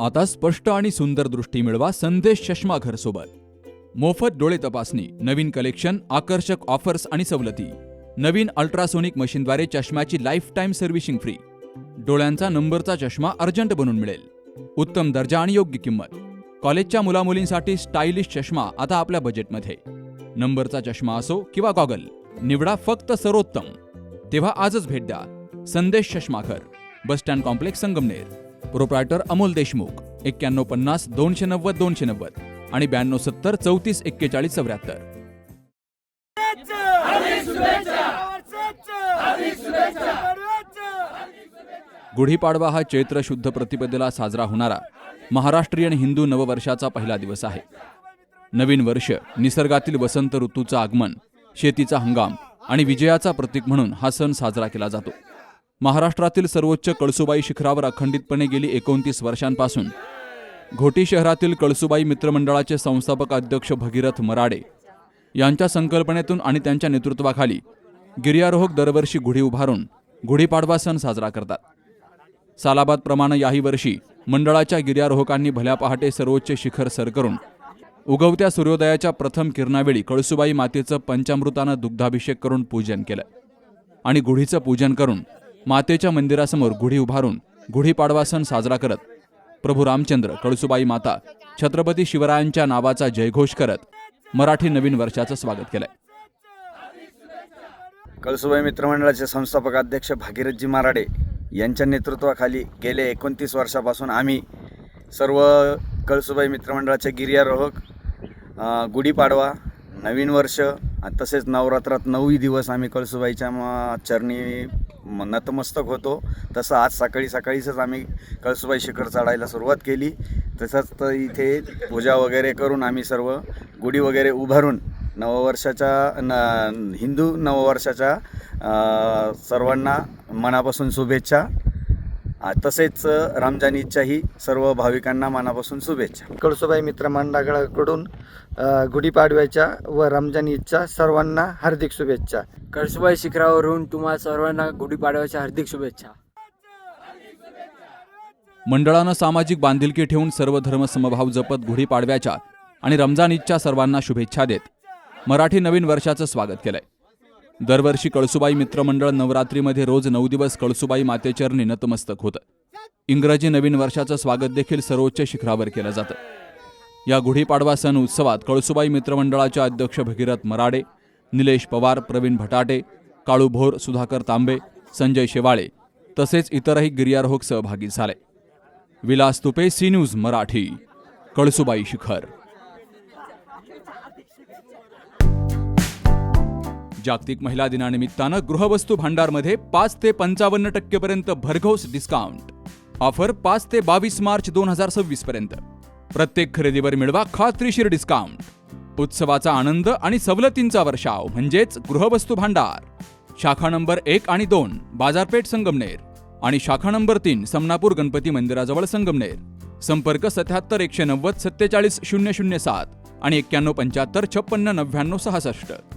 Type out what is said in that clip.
आता स्पष्ट आणि सुंदर दृष्टी मिळवा संदेश चष्मा घर सोबत. मोफत डोळे तपासणी, नवीन कलेक्शन, आकर्षक ऑफर्स आणि सवलती. नवीन अल्ट्रासोनिक मशीनद्वारे चष्म्याची लाईफ टाईम सर्व्हिसिंग फ्री. डोळ्यांचा नंबरचा चष्मा अर्जंट बनून मिळेल. उत्तम दर्जा आणि योग्य किंमत. कॉलेजच्या मुलामुलींसाठी स्टायलिश चष्मा आता आपल्या बजेटमध्ये. नंबरचा चष्मा असो किंवा गॉगल, निवडा फक्त सर्वोत्तम. तेव्हा आजच भेट द्या संदेश चष्माघर, bus stand complex, Sangamner. Proprietor Amol Deshmukh. 9150 290 290 आणि 9270 34 41 74. गुढीपाडवा हा चैत्र शुद्ध प्रतिपदेला साजरा होणारा महाराष्ट्रीयन हिंदू नववर्षाचा पहिला दिवस आहे. नवीन वर्ष, निसर्गातील वसंत ऋतूचं आगमन, शेतीचा हंगाम आणि विजयाचा प्रतीक म्हणून हा सण साजरा केला जातो. महाराष्ट्रातील सर्वोच्च कळसुबाई शिखरावर अखंडितपणे गेली 29 वर्षांपासून घोटी शहरातील कळसुबाई मित्रमंडळाचे संस्थापक अध्यक्ष भगीरथ मराडे यांच्या संकल्पनेतून आणि त्यांच्या नेतृत्वाखाली गिर्यारोहक दरवर्षी गुढी उभारून गुढीपाडवा सण साजरा करतात. सालाबादप्रमाणे याही वर्षी मंडळाच्या गिर्यारोहकांनी भल्या पहाटे सर्वोच्च शिखर सर करून उगवत्या सूर्योदयाच्या प्रथम किरणावेळी कळसुबाई मातेचं पंचामृतानं दुग्धाभिषेक करून पूजन केलं आणि गुढीचं पूजन करून मातेच्या मंदिरासमोर गुढी उभारून गुढीपाडवा सण साजरा करत प्रभू रामचंद्र, कळसुबाई माता, छत्रपती शिवरायांच्या नावाचा जयघोष करत मराठी नवीन वर्षाचं स्वागत केलंय. कळसुबाई मित्रमंडळाचे संस्थापक अध्यक्ष भागीरथजी मराडे यांच्या नेतृत्वाखाली गेले 29 वर्षापासून आम्ही सर्व कळसुबाई मित्रमंडळाचे गिर्यारोहक गुढीपाडवा, नवीन वर्ष तसेच नवरात्रात 9 दिवस आम्ही कळसुबाईच्या चरणी नतमस्तक होतो. तसं आज सकाळीच आम्ही कळसुबाई शिखर चढायला सुरुवात केली. तसंच इथे पूजा वगैरे करून आम्ही सर्व गुढी वगैरे उभारून हिंदू नववर्षाच्या सर्वांना मनापासून शुभेच्छा. तसेच रमजान ईदच्याही सर्व भाविकांना मनापासून शुभेच्छा. कळसुबाई मित्रमंडळाकडून गुढीपाडव्याच्या व रमजान ईदच्या सर्वांना हार्दिक शुभेच्छा. कळसुबाई शिखरावरून तुम्हाला सर्वांना गुढीपाडव्याच्या हार्दिक शुभेच्छा. मंडळानं सामाजिक बांधिलकी ठेवून सर्व धर्म समभाव जपत गुढीपाडव्याच्या आणि रमजान ईदच्या सर्वांना शुभेच्छा देत मराठी नवीन वर्षाचं स्वागत केलंय. दरवर्षी कळसुबाई मित्रमंडळ नवरात्रीमध्ये रोज 9 दिवस कळसुबाई मातेचरणी नतमस्तक होतं. इंग्रजी नवीन वर्षाचं स्वागत देखील सर्वोच्च शिखरावर केलं जातं. या गुढीपाडवा सण उत्सवात कळसुबाई मित्रमंडळाचे अध्यक्ष भगीरथ मराडे, निलेश पवार, प्रवीण भटाटे, काळू भोर, सुधाकर तांबे, संजय शेवाळे तसेच इतरही गिर्यारोहक सहभागी झाले. विलास तुपे, सी न्यूज मराठी, कळसुबाई शिखर. जागतिक महिला दिनानिमित्तानं गृहवस्तू भांडारमध्ये 5 ते 55% पर्यंत भरघोस डिस्काउंट. ऑफर 5 ते 22 मार्च 2026 पर्यंत. प्रत्येक खरेदीवर मिळवा खात्रीशीर डिस्काउंट. उत्सवाचा आनंद आणि सवलतींचा वर्षाव म्हणजेच गृहवस्तू भांडार. शाखा नंबर 1 आणि 2 बाजारपेठ संगमनेर आणि शाखा नंबर 3 समनापूर गणपती मंदिराजवळ संगमनेर. संपर्क 77 190 47 007 आणि 91 75 56 99 66.